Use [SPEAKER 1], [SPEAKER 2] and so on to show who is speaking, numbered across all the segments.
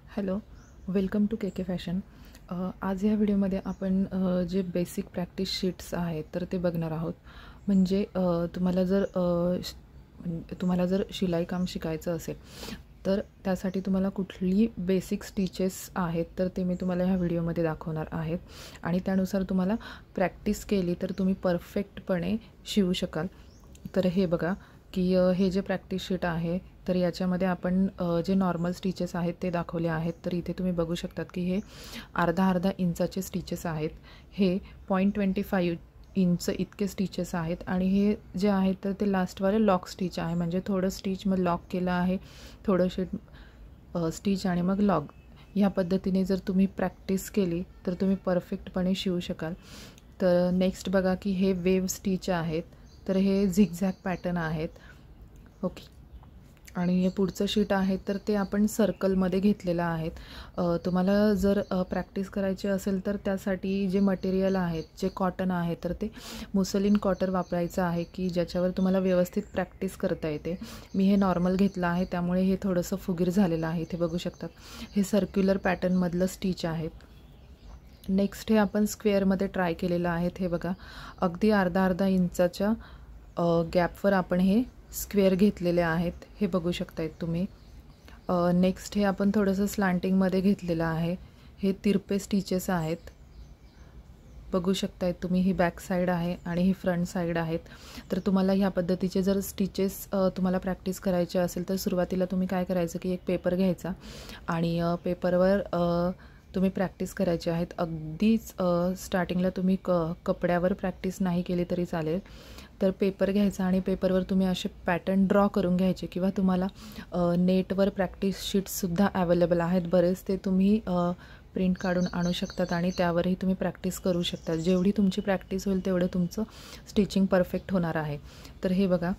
[SPEAKER 1] Hello, welcome to K K fashion. आज ह्या व्हिडिओमध्ये आपण जे बेसिक प्रॅक्टिस शीट्स आहेत तर ते बघणार आहोत. म्हणजे तुम्हाला जर शिलाईकाम शिकायचं असेल तर त्यासाठी तुम्हाला कुठली बेसिक स्टिचेस आहेत तर ते मी तुम्हाला ह्या व्हिडिओमध्ये दाखवणार आहेत आणि त्यानुसार तुम्हाला प्रॅक्टिस केली तर तुम्ही परफेक्टपणे शिवू शकाल. तर हे बघा की हे जे प्रॅक्टिस शीट आहे तर याच्यामध्ये आपण जे नॉर्मल स्टिचेस आहेत ते दाखवले आहेत. तर इथे तुम्ही बघू शकतात की हे अर्धा इंचाचे स्टिचेस आहेत. हे 0.25 इंच इतके स्टिचेस आहेत आणि हे जे आहेत तर ते लास्टवाले लॉक स्टिच आहे. म्हणजे थोडं स्टिच मग लॉक केलं आहे, थोडं स्टिच आणि मग लॉक. ह्या पद्धतीने जर तुम्ही प्रॅक्टिस केली तर तुम्ही परफेक्टपणे शिवू शकाल. तर नेक्स्ट बघा की हे वेव स्टिच आहेत. तर हे झिगझॅग पॅटर्न आहेत. ओके, आणि हे पुढचं शीट आहे तर ते आपण सर्कलमध्ये घेतलेलं आहेत. तुम्हाला जर प्रॅक्टिस करायची असेल तर त्यासाठी जे मटेरियल आहेत, जे कॉटन आहे तर ते मुसलिन कॉटन वापरायचं आहे की ज्याच्यावर तुम्हाला व्यवस्थित प्रॅक्टिस करता येते. मी हे नॉर्मल घेतलं आहे त्यामुळे हे थोडंसं फुगीर झालेलं आहे. इथे बघू शकतात हे सर्क्युलर पॅटर्नमधलं स्टिच आहेत. नेक्स्ट हे आपण स्क्वेअरमध्ये ट्राय केलेलं आहे. हे बघा अगदी अर्धा इंचाच्या गॅपवर आपण हे स्क्वेअर घेतलेले आहेत. हे बघू शकतायत तुम्ही. नेक्स्ट हे आपण थोडंसं स्लांटिंगमध्ये घेतलेलं आहे. हे तिरपे स्टिचेस आहेत. बघू शकतायत तुम्ही. ही बॅक साईड आहे आणि ही फ्रंट साईड आहेत. तर तुम्हाला ह्या पद्धतीचे जर स्टिचेस तुम्हाला प्रॅक्टिस करायचे असेल तर सुरुवातीला तुम्ही काय करायचं की एक पेपर घ्यायचा आणि पेपरवर तुम्ही प्रॅक्टिस करायची आहेत. अगदीच स्टार्टिंगला तुम्ही कपड्यावर प्रॅक्टिस नाही केली तरी चालेल. तर पेपर घ्यायचा आणि पेपरवर तुम्ही असे पॅटर्न ड्रॉ करून घ्यायचे किंवा तुम्हाला नेटवर प्रॅक्टिस शीट्ससुद्धा अवेलेबल आहेत बरेच. ते तुम्ही प्रिंट काढून आणू शकतात आणि त्यावरही तुम्ही प्रॅक्टिस करू शकता. जेवढी तुमची प्रॅक्टिस होईल तेवढं तुमचं स्टिचिंग परफेक्ट होणार आहे. तर हे बघा.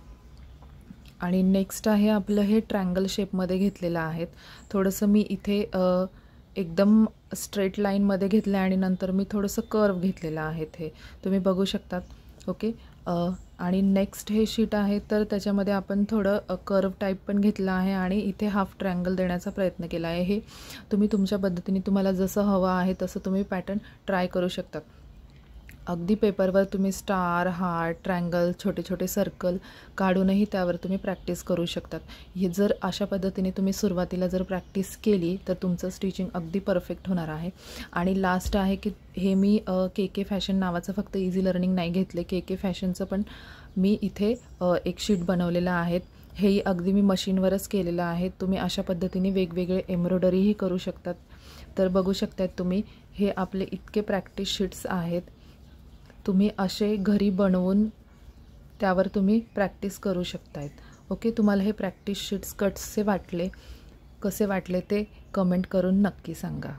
[SPEAKER 1] आणि नेक्स्ट आहे आपलं हे ट्रँगल शेपमध्ये घेतलेलं आहेत. थोडंसं मी इथे एकदम स्ट्रेट लाईनमध्ये घेतलं आहे आणि नंतर मी थोडंसं कर्व घेतलेलं आहे. हे तुम्ही बघू शकतात. ओके, आणि नेक्स्ट हे शीट आहे तर त्याच्यामध्ये आपण थोडं कर्व टाईप पण घेतलं आहे आणि इथे हाफ ट्रँगल देण्याचा प्रयत्न केला आहे. हे तुम्ही तुमच्या पद्धतीने तुम्हाला जसं हवं आहे तसं तुम्ही पॅटर्न ट्राय करू शकता. अगदी पेपरवर तुम्ही स्टार, हार्ट, ट्रँगल, छोटे छोटे सर्कल काढूनही त्यावर तुम्ही प्रॅक्टिस करू शकतात. हे जर अशा पद्धतीने तुम्ही सुरुवातीला जर प्रॅक्टिस केली तर तुमचं स्टिचिंग अगदी परफेक्ट होणार आहे. आणि लास्ट आहे की हे मी के के फॅशन नावाचं फक्त इझी लर्निंग नाही घेतले, के के फॅशनचं पण मी इथे एक शीट बनवलेलं आहे. हेही अगदी मी मशीनवरच केलेलं आहे. तुम्ही अशा पद्धतीने वेगवेगळे एम्ब्रॉयडरीही करू शकतात. तर बघू शकतात तुम्ही. हे आपले इतके प्रॅक्टिस शीट्स आहेत. तुम्ही असे घरी बनवून त्यावर तुम्ही प्रॅक्टिस करू शकतायत. ओके, तुम्हाला हे प्रॅक्टिस शीट्स कसे वाटले ते कमेंट करून नक्की सांगा.